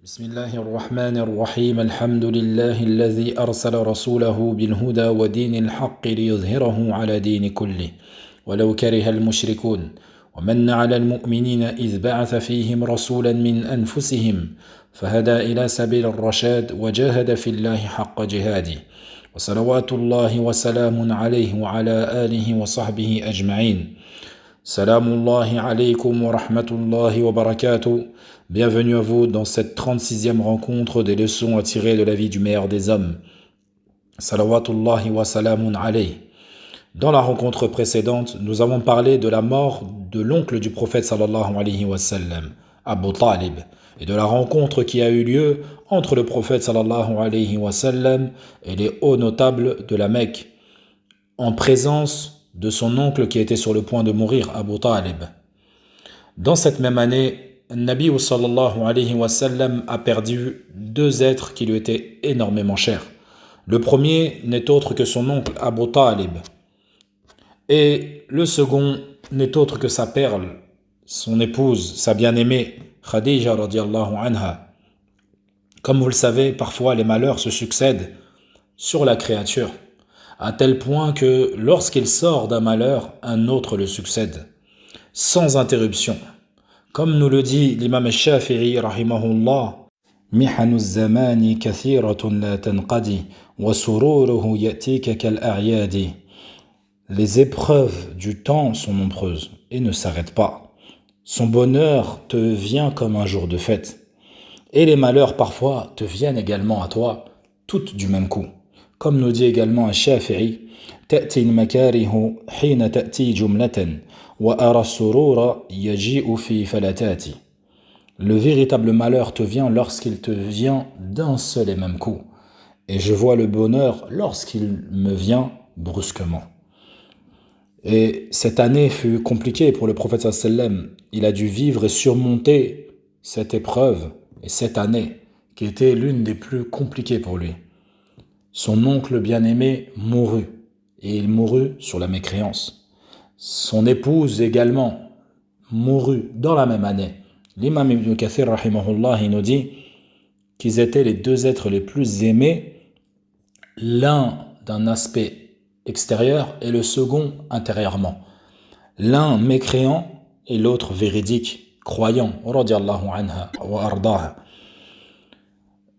بسم الله الرحمن الرحيم الحمد لله الذي أرسل رسوله بالهدى ودين الحق ليظهره على دين كله ولو كره المشركون ومن على المؤمنين إذ بعث فيهم رسولا من أنفسهم فهدى إلى سبيل الرشاد وجاهد في الله حق جهاده وصلوات الله وسلام عليه وعلى آله وصحبه أجمعين. Salamullahi alaykum wa rahmatullahi wa barakatuh. Bienvenue à vous dans cette 36e rencontre des leçons à tirer de la vie du meilleur des hommes. Salawatullahi wa salamun alayh. Dans la rencontre précédente, nous avons parlé de la mort de l'oncle du prophète sallallahu alayhi wa sallam, Abu Talib, et de la rencontre qui a eu lieu entre le prophète sallallahu alayhi wa sallam et les hauts notables de la Mecque, en présence de son oncle qui était sur le point de mourir, Abu Talib. Dans cette même année, Nabi sallallahu alayhi wa sallam a perdu deux êtres qui lui étaient énormément chers. Le premier n'est autre que son oncle Abu Talib, et le second n'est autre que sa perle, son épouse, sa bien-aimée Khadija radiyallahu anha. Comme vous le savez, parfois les malheurs se succèdent sur la créature, à tel point que lorsqu'il sort d'un malheur, un autre le succède, sans interruption. Comme nous le dit l'imam al-Shafi'i rahimahullah, mihanu zamani kathiratun la tanqadi wa sururuhu yatika kal a'yadi. Les épreuves du temps sont nombreuses et ne s'arrêtent pas. Son bonheur te vient comme un jour de fête. Et les malheurs parfois te viennent également à toi, toutes du même coup. Comme nous dit également un Shafi'i, تأتي المكاره حين تأتي جملة وأرى السرور يجيء في فلتات. Le véritable malheur te vient lorsqu'il te vient d'un seul et même coup, et je vois le bonheur lorsqu'il me vient brusquement. Et cette année fut compliquée pour le prophète sallallahu alayhi wa sallam. Il a dû vivre et surmonter cette épreuve et cette année qui était l'une des plus compliquées pour lui. Son oncle bien-aimé mourut, et il mourut sur la mécréance. Son épouse également mourut dans la même année. L'imam Ibn Kathir rahimahullah, il nous dit qu'ils étaient les deux êtres les plus aimés, l'un d'un aspect extérieur et le second intérieurement. L'un mécréant et l'autre véridique, croyant, radiyallahu anha wa ardaha.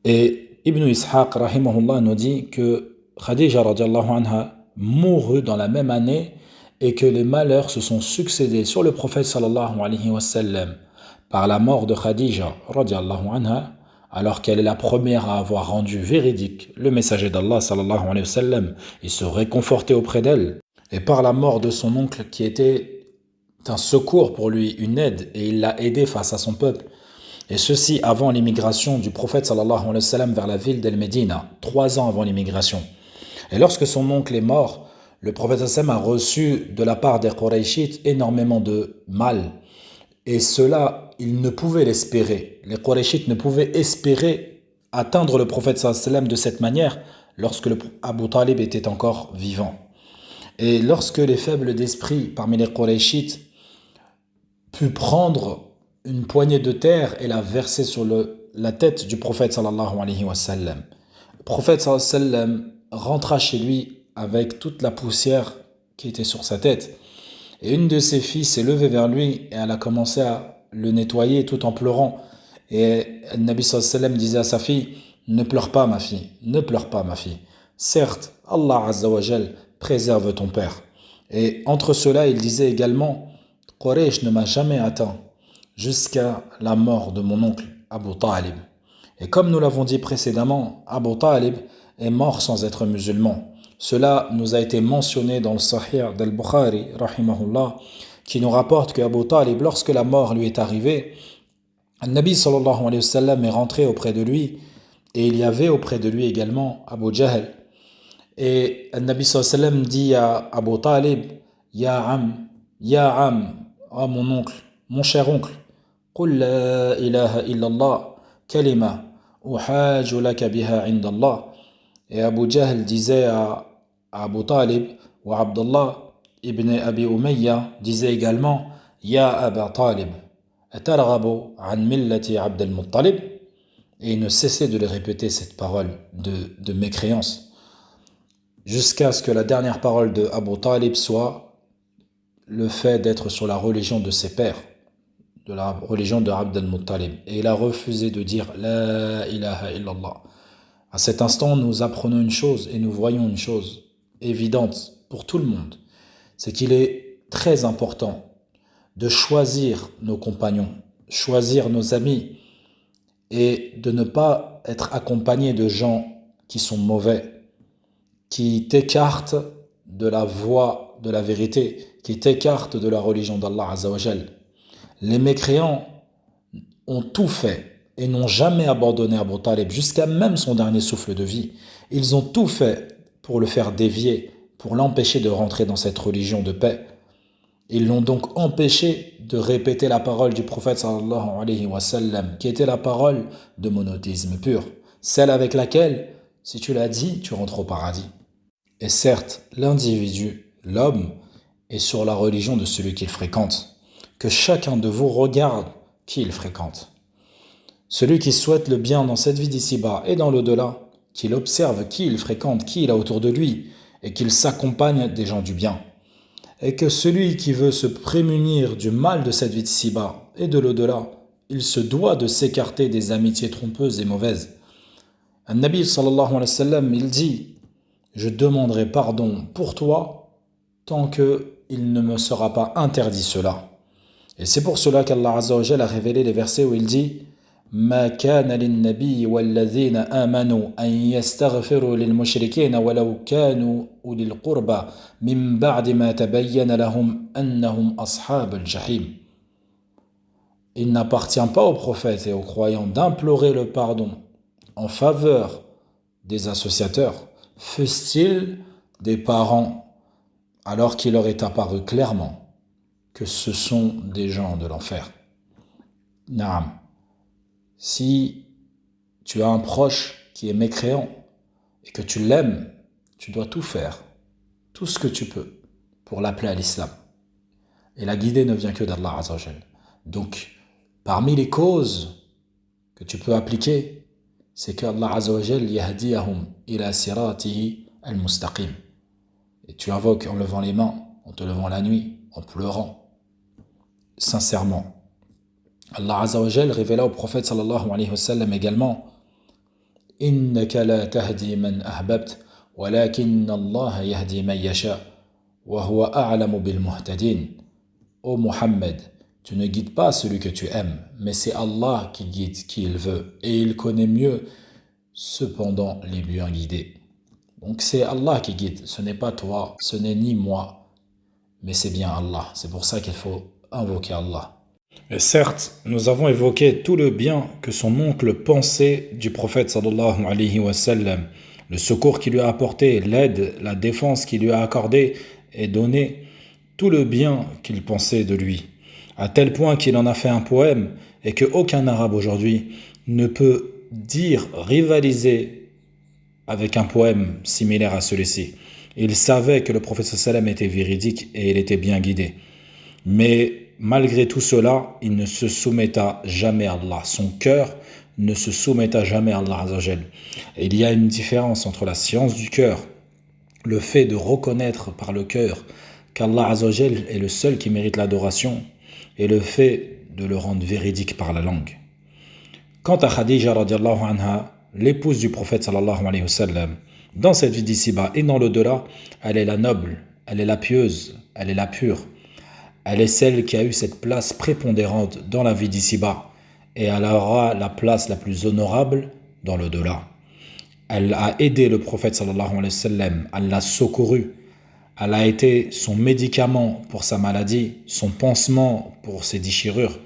Et Ibn Ishaq rahimahullah nous dit que Khadija radiyallahu anha mourut dans la même année et que les malheurs se sont succédés sur le prophète sallallahu alayhi wa sallam par la mort de Khadija radiyallahu anha, alors qu'elle est la première à avoir rendu véridique le messager d'Allah sallallahu alayhi wa sallam et se réconforter auprès d'elle, et par la mort de son oncle qui était un secours pour lui, une aide, et il l'a aidé face à son peuple. Et ceci avant l'immigration du prophète sallallahu alayhi wa sallam vers la ville d'El-Médina, 3 ans avant l'immigration. Et lorsque son oncle est mort, le prophète sallallahu alayhi wa sallam a reçu de la part des Qurayshites énormément de mal. Et cela, il ne pouvait l'espérer. Les Qurayshites ne pouvaient espérer atteindre le prophète sallallahu alayhi wa sallam de cette manière lorsque Abu Talib était encore vivant. Et lorsque les faibles d'esprit parmi les Qurayshites purent prendre une poignée de terre et la verser sur la tête du prophète sallallahu alayhi wa sallam. Le prophète sallallahu alayhi wa sallam rentra chez lui avec toute la poussière qui était sur sa tête. Et une de ses filles s'est levée vers lui et elle a commencé à le nettoyer tout en pleurant. Et le Nabi sallallahu alayhi wa sallam disait à sa fille, ne pleure pas ma fille, ne pleure pas ma fille. Certes, Allah azza wa jal préserve ton père. Et entre cela, il disait également, Quraysh ne m'a jamais atteint jusqu'à la mort de mon oncle Abu Talib. Et comme nous l'avons dit précédemment, Abu Talib est mort sans être musulman. Cela nous a été mentionné dans le Sahih d'Al-Bukhari, rahimahullah, qui nous rapporte qu'Abu Talib, lorsque la mort lui est arrivée, le Nabi sallallahu alayhi wa sallam est rentré auprès de lui, et il y avait auprès de lui également Abu Jahl. Et le Nabi sallallahu alayhi wa sallam dit à Abu Talib, Ya Am, oh mon oncle, mon cher oncle, قل لا إله إلا الله كلمة أحاج لك بها عند الله. Et Abu Jahl disait à Abu Talib, ou Abdullah ibn Abi Umayya disait également, Ya Aba Talib, atarghabu an millati Abd al-Muttalib. Et il ne cessait de les répéter, cette parole de mécréance, jusqu'à ce que la dernière parole de Abu Talib soit le fait d'être sur la religion de ses pères, de la religion de Abd al-Muttalib. Et il a refusé de dire La ilaha illallah. À cet instant, nous apprenons une chose et nous voyons une chose évidente pour tout le monde. C'est qu'il est très important de choisir nos compagnons, choisir nos amis et de ne pas être accompagné de gens qui sont mauvais, qui t'écartent de la voie de la vérité, qui t'écartent de la religion d'Allah Azza wa Jal. Les mécréants ont tout fait et n'ont jamais abandonné Abu Talib jusqu'à même son dernier souffle de vie. Ils ont tout fait pour le faire dévier, pour l'empêcher de rentrer dans cette religion de paix. Ils l'ont donc empêché de répéter la parole du prophète sallallahu alayhi wa sallam, qui était la parole de monothéisme pur, celle avec laquelle, si tu l'as dit, tu rentres au paradis. Et certes, l'individu, l'homme, est sur la religion de celui qu'il fréquente. Que chacun de vous regarde qui il fréquente. Celui qui souhaite le bien dans cette vie d'ici-bas et dans l'au-delà, qu'il observe qui il fréquente, qui il a autour de lui, et qu'il s'accompagne des gens du bien. Et que celui qui veut se prémunir du mal de cette vie d'ici-bas et de l'au-delà, il se doit de s'écarter des amitiés trompeuses et mauvaises. Un Nabi sallallahu alayhi wa sallam, il dit « Je demanderai pardon pour toi tant qu'il ne me sera pas interdit cela. » Et c'est pour cela qu'Allah Azza wa Jalla a révélé les versets où il dit ما كان للنبي والذين آمنوا أن يستغفروا للمشركين ولو كانوا أولي القربى من بعد ما تبين لهم أنهم أصحاب الجحيم. Il n'appartient pas aux prophètes et aux croyants d'implorer le pardon en faveur des associateurs, fussent-ils des parents, alors qu'il leur est apparu clairement que ce sont des gens de l'enfer. Naam. Si tu as un proche qui est mécréant et que tu l'aimes, tu dois tout faire, tout ce que tu peux pour l'appeler à l'islam. Et la guidée ne vient que d'Allah Azza wa Jal. Donc, parmi les causes que tu peux appliquer, c'est qu'Allah Azza wa Jal yahdiyahum ila siratihi al-mustaqim. Et tu invoques en levant les mains, en te levant la nuit, en pleurant, sincèrement. Allah Azza wa Jal révéla au prophète sallallahu alayhi wa sallam également Innaka la tahdi man ahbabt walakin Allah yahdi man yasha wa huwa a'lamu bil muhtadin. Ô Muhammad, tu ne guides pas celui que tu aimes, mais c'est Allah qui guide qui il veut et il connaît mieux cependant les bien guidés. Donc c'est Allah qui guide, ce n'est pas toi, ce n'est ni moi, mais c'est bien Allah. C'est pour ça qu'il faut invoquer Allah. Et certes, nous avons évoqué tout le bien que son oncle pensait du prophète sallallahu alayhi wa sallam, le secours qu'il lui a apporté, l'aide, la défense qu'il lui a accordée et donné, tout le bien qu'il pensait de lui, à tel point qu'il en a fait un poème et qu'aucun arabe aujourd'hui ne peut dire, rivaliser avec un poème similaire à celui-ci. Il savait que le prophète sallallahu alayhi wa sallam était véridique et il était bien guidé. Mais malgré tout cela, il ne se soumetta jamais à Allah. Son cœur ne se soumetta jamais à Allah Azza wa Jal. Et il y a une différence entre la science du cœur, le fait de reconnaître par le cœur qu'Allah Azza wa Jal est le seul qui mérite l'adoration, et le fait de le rendre véridique par la langue. Quant à Khadija radiallahu anha, l'épouse du prophète sallallahu alayhi wa sallam, dans cette vie d'ici-bas et dans l'au-delà, elle est la noble, elle est la pieuse, elle est la pure. Elle est celle qui a eu cette place prépondérante dans la vie d'ici-bas et elle aura la place la plus honorable dans l'au-delà. Elle a aidé le prophète sallallahu alayhi wa sallam, elle l'a secouru, elle a été son médicament pour sa maladie, son pansement pour ses déchirures.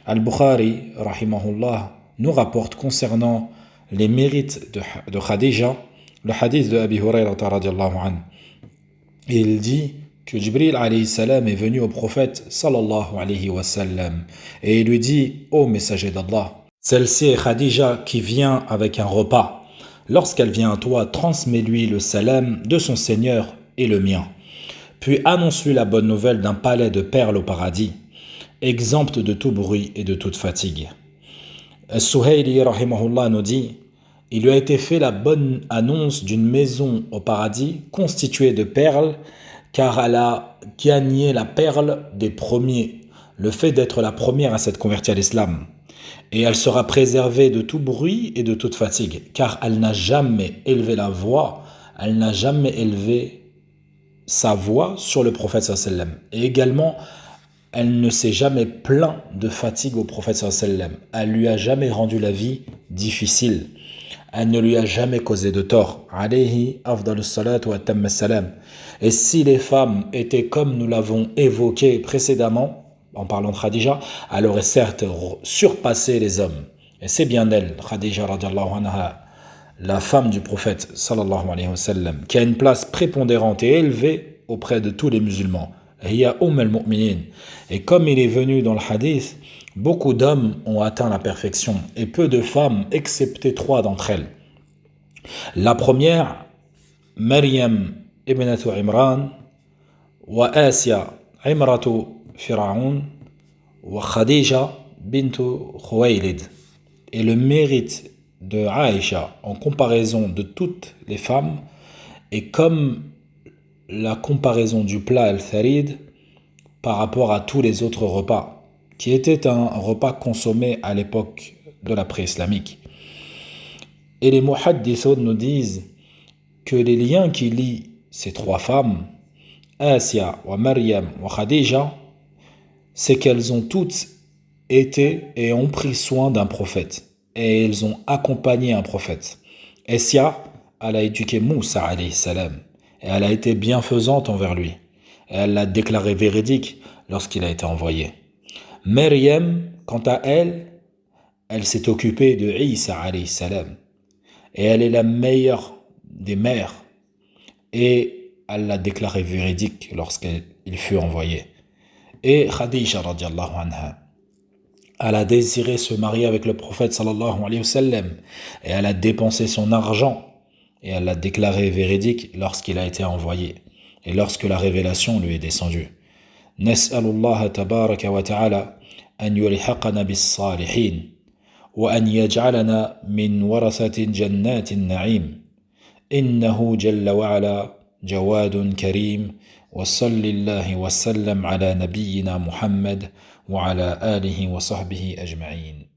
Al-Bukhari, rahimahullah, nous rapporte concernant les mérites de Khadija, le hadith de Abi Hurayra radiyallahu anhu. Il dit que Jibril alayhi salam est venu au prophète sallallahu alayhi wa sallam et il lui dit: ô messager d'Allah, celle-ci est Khadija qui vient avec un repas. Lorsqu'elle vient à toi, transmets-lui le salam de son Seigneur et le mien. Puis annonce-lui la bonne nouvelle d'un palais de perles au paradis, exempt de tout bruit et de toute fatigue. As-Suhayli rahimahullah nous dit: il lui a été fait la bonne annonce d'une maison au paradis constituée de perles, car elle a gagné la perle des premiers, le fait d'être la première à s'être convertie à l'islam. Et elle sera préservée de tout bruit et de toute fatigue, car elle n'a jamais élevé la voix, elle n'a jamais élevé sa voix sur le prophète sallallahu alayhi wa sallam. Et également, elle ne s'est jamais plaint de fatigue au prophète sallallahu alayhi wa sallam. Elle lui a jamais rendu la vie difficile. Elle ne lui a jamais causé de tort. Alayhi afdalus salatu wa tammas salam. Et si les femmes étaient comme nous l'avons évoqué précédemment, en parlant de Khadija, elle aurait certes surpassé les hommes. Et c'est bien elle, Khadija radiallahu anha, la femme du prophète sallallahu alayhi wa sallam, qui a une place prépondérante et élevée auprès de tous les musulmans. Hiya al-mu'minin. Et comme il est venu dans le hadith, beaucoup d'hommes ont atteint la perfection et peu de femmes, excepté 3 d'entre elles. La première, Maryam ibnatu Imran, wa Asya imratu Fir'aun, wa Khadija bintu Khuwaylid. Et le mérite de Aïcha en comparaison de toutes les femmes est comme la comparaison du plat al-tharid par rapport à tous les autres repas, qui était un repas consommé à l'époque de la pré-islamique. Et les muhaddithun nous disent que les liens qui lient ces 3 femmes, Asya, wa Maryam, wa Khadija, c'est qu'elles ont toutes été et ont pris soin d'un prophète. Et elles ont accompagné un prophète. Asya, elle a éduqué Moussa alayhi salam. Et elle a été bienfaisante envers lui. Et elle l'a déclaré véridique lorsqu'il a été envoyé. Maryam, quant à elle, elle s'est occupée de Isa alayhi salam. Et elle est la meilleure des mères. Et elle l'a déclaré véridique lorsqu'il fut envoyé. Et Khadija radiallahu anha, elle a désiré se marier avec le prophète sallallahu alayhi wa sallam. Et elle a dépensé son argent. Et elle l'a déclaré véridique lorsqu'il a été envoyé. Et lorsque la révélation lui est descendue. Nas'alullah tabaraka wa ta'ala an yulhiqana bis salihin. وأن يجعلنا من ورثة جنات النعيم إنه جل وعلا جواد كريم وصل الله وسلم على نبينا محمد وعلى آله وصحبه أجمعين.